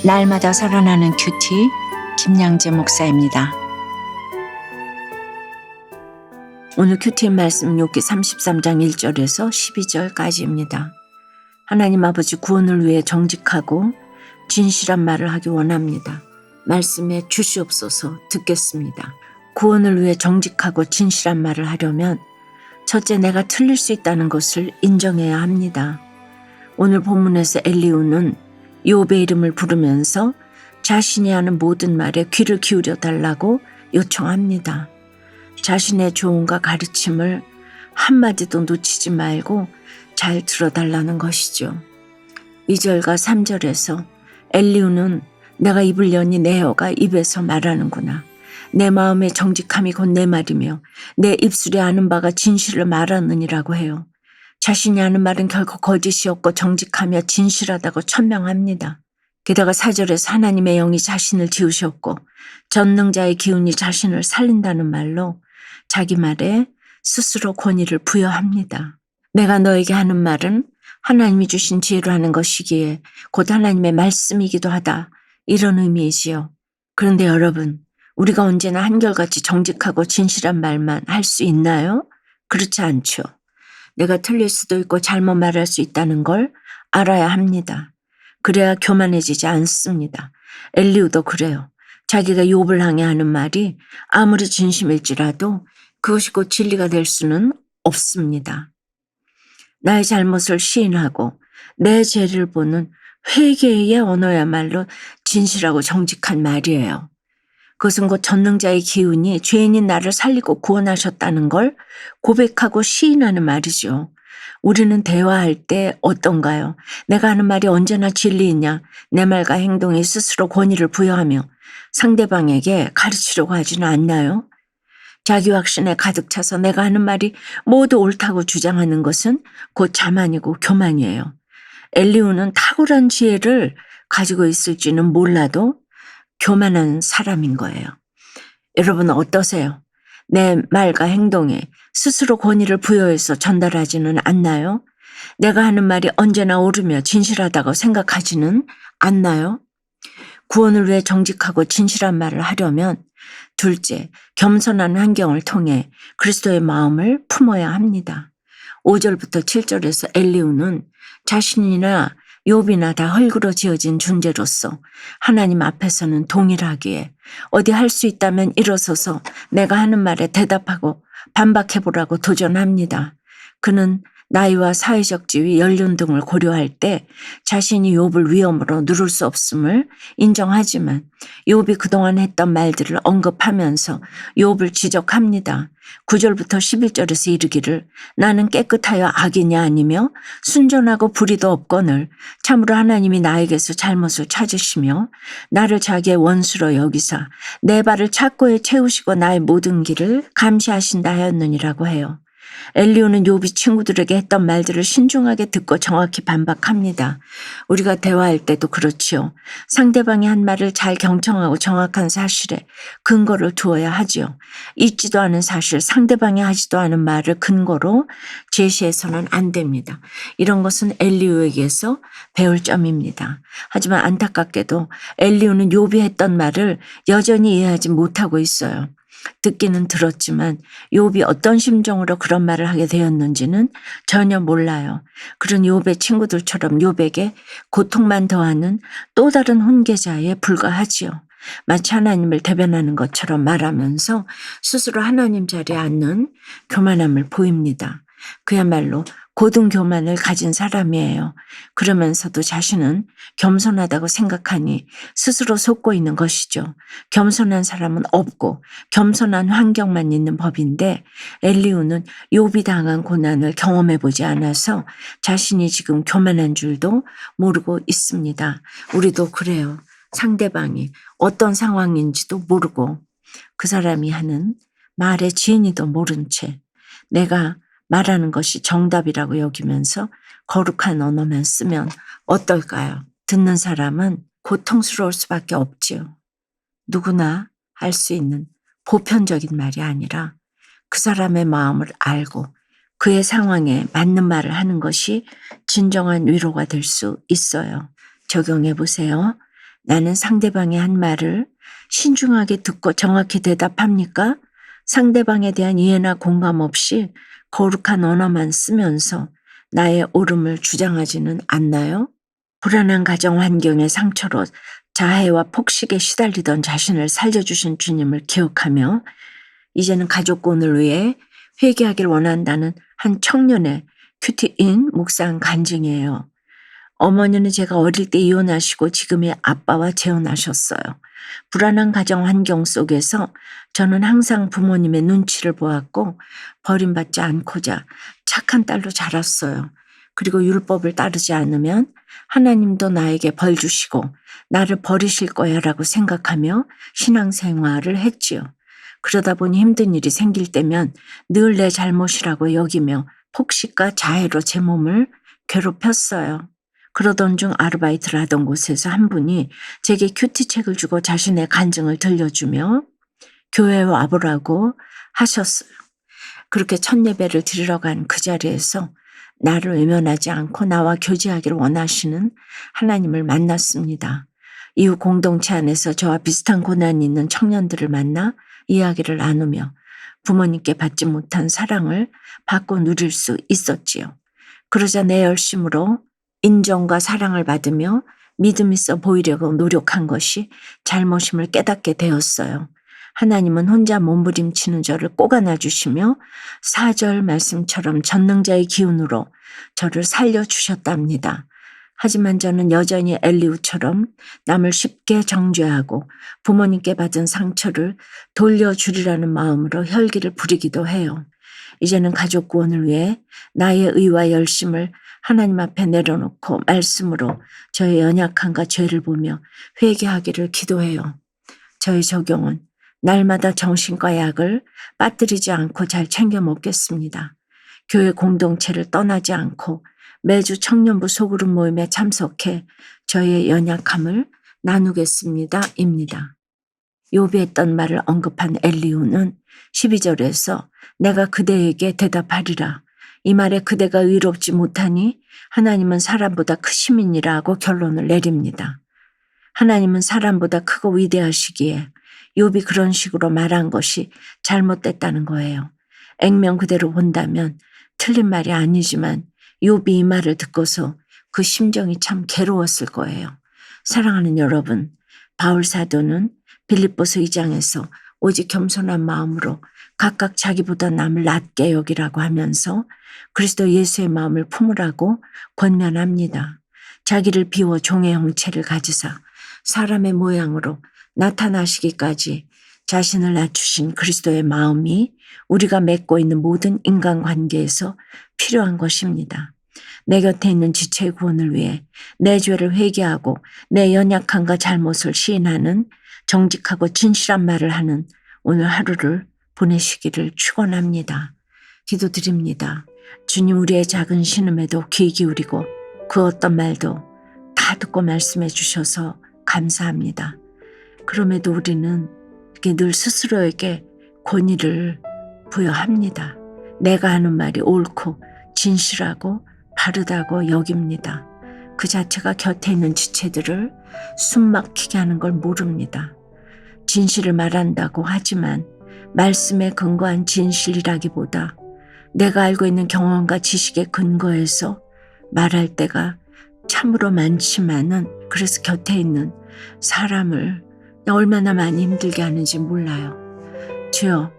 날마다 살아나는 큐티 김양재 목사입니다. 오늘 큐티 말씀 욥기 33장 1절에서 12절까지입니다. 하나님 아버지 구원을 위해 정직하고 진실한 말을 하기 원합니다. 말씀에 주시옵소서. 듣겠습니다. 구원을 위해 정직하고 진실한 말을 하려면 첫째, 내가 틀릴 수 있다는 것을 인정해야 합니다. 오늘 본문에서 엘리후는 욥의 이름을 부르면서 자신이 하는 모든 말에 귀를 기울여 달라고 요청합니다. 자신의 조언과 가르침을 한마디도 놓치지 말고 잘 들어달라는 것이죠. 2절과 3절에서 엘리후는 내가 입을 여니 내 혀가 입에서 말하는구나. 내 마음의 정직함이 곧 내 말이며 내 입술에 아는 바가 진실을 말하느니라고 해요. 자신이 하는 말은 결코 거짓이 없고 정직하며 진실하다고 천명합니다. 게다가 4절에서 하나님의 영이 자신을 지으셨고 전능자의 기운이 자신을 살린다는 말로 자기 말에 스스로 권위를 부여합니다. 내가 너에게 하는 말은 하나님이 주신 지혜로 하는 것이기에 곧 하나님의 말씀이기도 하다. 이런 의미이지요. 그런데 여러분, 우리가 언제나 한결같이 정직하고 진실한 말만 할 수 있나요? 그렇지 않죠. 내가 틀릴 수도 있고 잘못 말할 수 있다는 걸 알아야 합니다. 그래야 교만해지지 않습니다. 엘리후도 그래요. 자기가 욥을 향해 하는 말이 아무리 진심일지라도 그것이 곧 진리가 될 수는 없습니다. 나의 잘못을 시인하고 내 죄를 보는 회개의 언어야말로 진실하고 정직한 말이에요. 그것은 곧 전능자의 기운이 죄인인 나를 살리고 구원하셨다는 걸 고백하고 시인하는 말이죠. 우리는 대화할 때 어떤가요? 내가 하는 말이 언제나 진리이냐? 내 말과 행동이 스스로 권위를 부여하며 상대방에게 가르치려고 하지는 않나요? 자기 확신에 가득 차서 내가 하는 말이 모두 옳다고 주장하는 것은 곧 자만이고 교만이에요. 엘리후는 탁월한 지혜를 가지고 있을지는 몰라도 교만한 사람인 거예요. 여러분 어떠세요? 내 말과 행동에 스스로 권위를 부여해서 전달하지는 않나요? 내가 하는 말이 언제나 옳으며 진실하다고 생각하지는 않나요? 구원을 위해 정직하고 진실한 말을 하려면 둘째, 겸손한 환경을 통해 그리스도의 마음을 품어야 합니다. 5절부터 7절에서 엘리후는 자신이나 욥이나 다 흙으로 지어진 존재로서 하나님 앞에서는 동일하기에 어디 할 수 있다면 일어서서 내가 하는 말에 대답하고 반박해보라고 도전합니다. 그는 나이와 사회적 지위, 연륜 등을 고려할 때 자신이 욥을 위험으로 누를 수 없음을 인정하지만 욥이 그동안 했던 말들을 언급하면서 욥을 지적합니다. 9절부터 11절에서 이르기를 나는 깨끗하여 악이냐 아니며 순전하고 불의도 없거늘 참으로 하나님이 나에게서 잘못을 찾으시며 나를 자기의 원수로 여기사 내 발을 착고에 채우시고 나의 모든 길을 감시하신다 하였느니라고 해요. 엘리후는 욥이 친구들에게 했던 말들을 신중하게 듣고 정확히 반박합니다. 우리가 대화할 때도 그렇지요. 상대방이 한 말을 잘 경청하고 정확한 사실에 근거를 두어야 하지요. 있지도 않은 사실, 상대방이 하지도 않은 말을 근거로 제시해서는 안 됩니다. 이런 것은 엘리후에게서 배울 점입니다. 하지만 안타깝게도 엘리후는 욥이 했던 말을 여전히 이해하지 못하고 있어요. 듣기는 들었지만 욥이 어떤 심정으로 그런 말을 하게 되었는지는 전혀 몰라요. 그런 욥의 친구들처럼 욥에게 고통만 더하는 또 다른 훈계자에 불과하지요. 마치 하나님을 대변하는 것처럼 말하면서 스스로 하나님 자리에 앉는 교만함을 보입니다. 그야말로 고등 교만을 가진 사람이에요. 그러면서도 자신은 겸손하다고 생각하니 스스로 속고 있는 것이죠. 겸손한 사람은 없고 겸손한 환경만 있는 법인데 엘리후는 욥이 당한 고난을 경험해 보지 않아서 자신이 지금 교만한 줄도 모르고 있습니다. 우리도 그래요. 상대방이 어떤 상황인지도 모르고 그 사람이 하는 말의 진위도 모른 채 내가 말하는 것이 정답이라고 여기면서 거룩한 언어만 쓰면 어떨까요? 듣는 사람은 고통스러울 수밖에 없지요. 누구나 할 수 있는 보편적인 말이 아니라 그 사람의 마음을 알고 그의 상황에 맞는 말을 하는 것이 진정한 위로가 될 수 있어요. 적용해 보세요. 나는 상대방의 한 말을 신중하게 듣고 정확히 대답합니까? 상대방에 대한 이해나 공감 없이 거룩한 언어만 쓰면서 나의 옳음을 주장하지는 않나요? 불안한 가정 환경의 상처로 자해와 폭식에 시달리던 자신을 살려주신 주님을 기억하며 이제는 가족권을 위해 회개하길 원한다는 한 청년의 큐티인 묵상 간증이에요. 어머니는 제가 어릴 때 이혼하시고 지금의 아빠와 재혼하셨어요. 불안한 가정 환경 속에서 저는 항상 부모님의 눈치를 보았고 버림받지 않고자 착한 딸로 자랐어요. 그리고 율법을 따르지 않으면 하나님도 나에게 벌 주시고 나를 버리실 거야 라고 생각하며 신앙생활을 했지요. 그러다 보니 힘든 일이 생길 때면 늘 내 잘못이라고 여기며 폭식과 자해로 제 몸을 괴롭혔어요. 그러던 중 아르바이트를 하던 곳에서 한 분이 제게 큐티책을 주고 자신의 간증을 들려주며 교회에 와보라고 하셨어요. 그렇게 첫 예배를 드리러 간 그 자리에서 나를 외면하지 않고 나와 교제하기를 원하시는 하나님을 만났습니다. 이후 공동체 안에서 저와 비슷한 고난이 있는 청년들을 만나 이야기를 나누며 부모님께 받지 못한 사랑을 받고 누릴 수 있었지요. 그러자 내 열심으로 인정과 사랑을 받으며 믿음 있어 보이려고 노력한 것이 잘못임을 깨닫게 되었어요. 하나님은 혼자 몸부림치는 저를 꼭 안아주시며 4절 말씀처럼 전능자의 기운으로 저를 살려주셨답니다. 하지만 저는 여전히 엘리후처럼 남을 쉽게 정죄하고 부모님께 받은 상처를 돌려주리라는 마음으로 혈기를 부리기도 해요. 이제는 가족 구원을 위해 나의 의와 열심을 하나님 앞에 내려놓고 말씀으로 저의 연약함과 죄를 보며 회개하기를 기도해요. 저의 적용은 날마다 정신과 약을 빠뜨리지 않고 잘 챙겨 먹겠습니다. 교회 공동체를 떠나지 않고 매주 청년부 소그룹 모임에 참석해 저의 연약함을 나누겠습니다. 입니다. 욥이 했던 말을 언급한 엘리후는 12절에서 내가 그대에게 대답하리라. 이 말에 그대가 의롭지 못하니 하나님은 사람보다 크심이니라고 결론을 내립니다. 하나님은 사람보다 크고 위대하시기에 욥이 그런 식으로 말한 것이 잘못됐다는 거예요. 액면 그대로 본다면 틀린 말이 아니지만 욥이 이 말을 듣고서 그 심정이 참 괴로웠을 거예요. 사랑하는 여러분, 바울 사도는 빌립보서 2장에서 오직 겸손한 마음으로 각각 자기보다 남을 낮게 여기라고 하면서 그리스도 예수의 마음을 품으라고 권면합니다. 자기를 비워 종의 형체를 가지사 사람의 모양으로 나타나시기까지 자신을 낮추신 그리스도의 마음이 우리가 맺고 있는 모든 인간관계에서 필요한 것입니다. 내 곁에 있는 지체의 구원을 위해 내 죄를 회개하고 내 연약함과 잘못을 시인하는 정직하고 진실한 말을 하는 오늘 하루를 보내시기를 축원합니다. 기도드립니다. 주님, 우리의 작은 신음에도 귀 기울이고 그 어떤 말도 다 듣고 말씀해 주셔서 감사합니다. 그럼에도 우리는 이렇게 늘 스스로에게 권위를 부여합니다. 내가 하는 말이 옳고 진실하고 바르다고 여깁니다. 그 자체가 곁에 있는 지체들을 숨막히게 하는 걸 모릅니다. 진실을 말한다고 하지만 말씀에 근거한 진실이라기보다 내가 알고 있는 경험과 지식에 근거해서 말할 때가 참으로 많지만은 그래서 곁에 있는 사람을 얼마나 많이 힘들게 하는지 몰라요. 주여,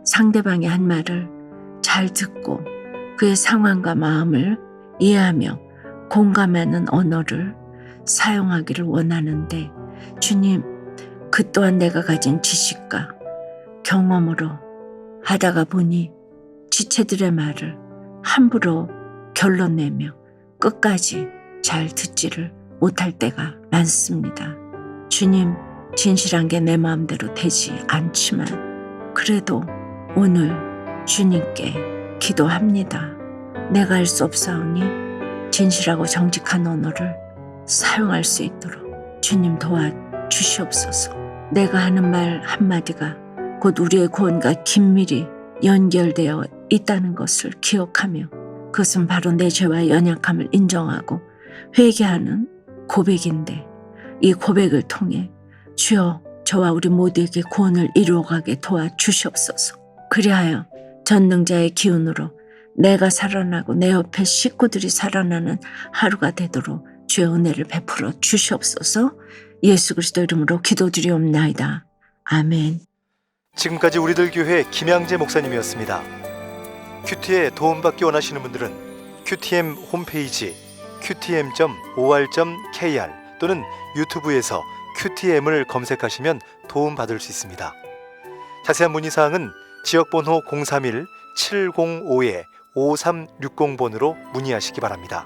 상대방의 한 말을 잘 듣고 그의 상황과 마음을 이해하며 공감하는 언어를 사용하기를 원하는데 주님, 그 또한 내가 가진 지식과 경험으로 하다가 보니 지체들의 말을 함부로 결론 내며 끝까지 잘 듣지를 못할 때가 많습니다. 주님, 진실한 게 내 마음대로 되지 않지만 그래도 오늘 주님께 기도합니다. 내가 할 수 없사오니 진실하고 정직한 언어를 사용할 수 있도록 주님 도와주시옵소서. 내가 하는 말 한마디가 곧 우리의 구원과 긴밀히 연결되어 있다는 것을 기억하며 그것은 바로 내 죄와 연약함을 인정하고 회개하는 고백인데 이 고백을 통해 주여 저와 우리 모두에게 구원을 이루어가게 도와주시옵소서. 그리하여 전능자의 기운으로 내가 살아나고 내 옆에 식구들이 살아나는 하루가 되도록 주의 은혜를 베풀어 주시옵소서. 예수 그리스도 이름으로 기도드리옵나이다. 아멘. 지금까지 우리들 교회 김양재 목사님이었습니다. 큐티에 도움받기 원하시는 분들은 QTM 홈페이지 qtm.or.kr 또는 유튜브에서 QTM을 검색하시면 도움받을 수 있습니다. 자세한 문의사항은 지역번호 031-705-5360번으로 문의하시기 바랍니다.